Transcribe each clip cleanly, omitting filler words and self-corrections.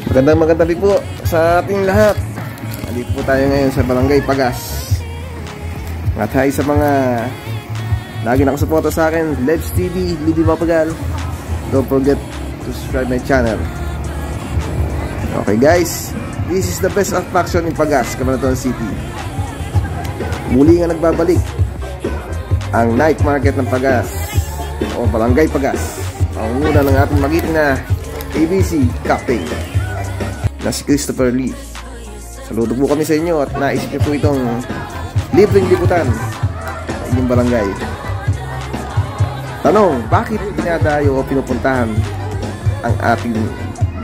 Magandang po sa ating lahat. Nandito po tayo ngayon sa Barangay Pagas. At hi sa mga lagi nakasuporta sa akin, Lebs TV, Libby Mapagal. Don't forget to subscribe my channel. Okay guys, this is the best attraction in Pagas, Camaratan City. Muli nga nagbabalik ang night market ng Pagas o Barangay Pagas. Ang una ng ating magiting na ABC Cafe na si Christopher Lee. Saludo po kami sa inyo at naisip niyo po itong libreng liputan sa inyong barangay. Tanong, bakit dinadayo o pinupuntahan ang ating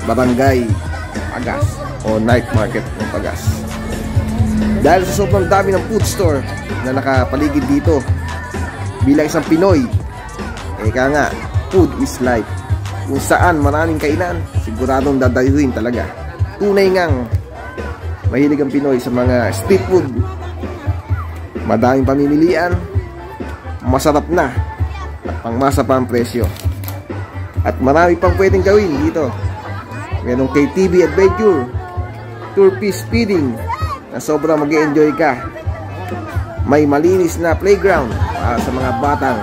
Barangay Pagas o night market ng Pagas? Dahil sa sobrang dami ng food store na nakapaligid dito. Bilang isang Pinoy, eka nga, food is life. Kung saan maraming kainan, siguradong dadayuhin talaga. Tunay ngang mahilig ang Pinoy sa mga street food. Madaming pamimilian, masarap na, at pangmasa pa ang presyo. At marami pang pwedeng gawin dito. Merong KTV adventure, tour fish feeding na sobrang mag-e-enjoy ka. May malinis na playground para sa mga batang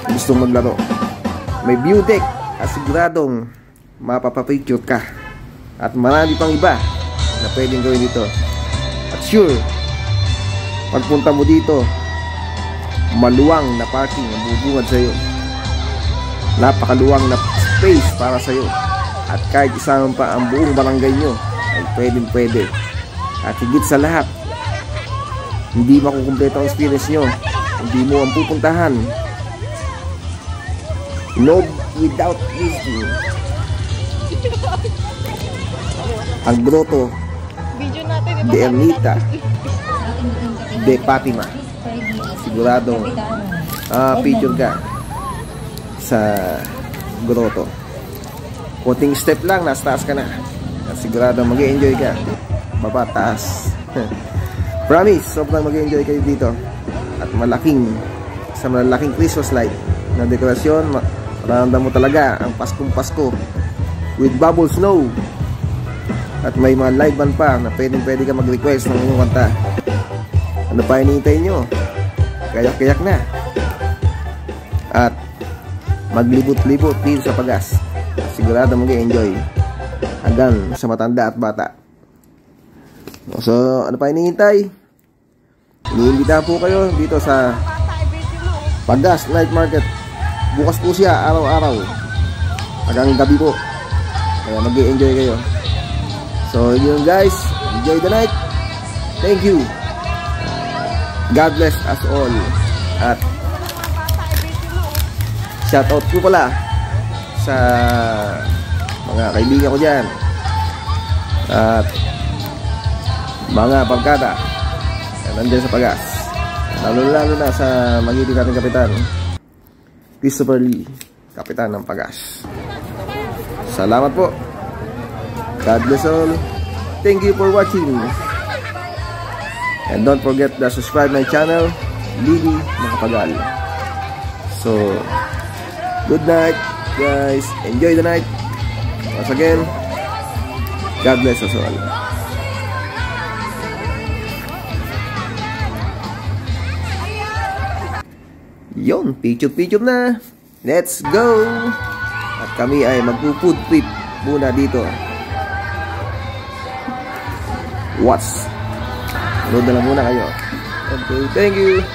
gustong maglaro. May view deck at siguradong mapapapicture ka. At marami pang iba na pwedeng gawin dito. At sure, pagpunta mo dito, maluwang na parking ang bubungad sa iyo. Napakaluwang na space para sa iyo. At kahit isama pa ang buong barangay nyo, ay pwedeng pwede. At higit sa lahat, hindi makukumpleto ang experience nyo, hindi mo ang pupuntahan. No without listening. Ang grotto de Ermita de Fatima. Siguradong picture ka sa grotto. Konting step lang, nasa taas ka na. At siguradong mag-e-enjoy ka. Baba, taas. Promise, sobrang mag-e-enjoy kayo dito. At sa malaking Christmas light na dekorasyon, mararamdaman mo talaga ang Paskong Pasko with bubble snow. At may mga live band pa na pwede ka mag-request ng inyong kanta. Ano pa hinihintay nyo? Kayak-kayak na. At maglibot-libot dito sa Pagas. Sigurado mag-enjoy hanggang sa matanda at bata. So, ano pa hinihintay? Iniimbitahan po kayo dito sa Pagas Night Market. Bukas po siya araw-araw hanggang gabi po. Kaya mag-enjoy kayo. So yun guys, enjoy the night. Thank you. God bless us all. At shoutout po pala sa mga kaibigan ko dyan at mga barkada na nandyan sa Pagas, lalo na sa magiting nating kapitan Christopher Lee, kapitan ng Pagas. Salamat po. God bless all. Thank you for watching. And don't forget to subscribe my channel, Libby Mapagal. So, good night, guys. Enjoy the night. Once again, God bless us all. Yon, picture na. Let's go. At kami ay magpo-food trip muna dito. Watch. Load na lang muna kayo. Okay, thank you.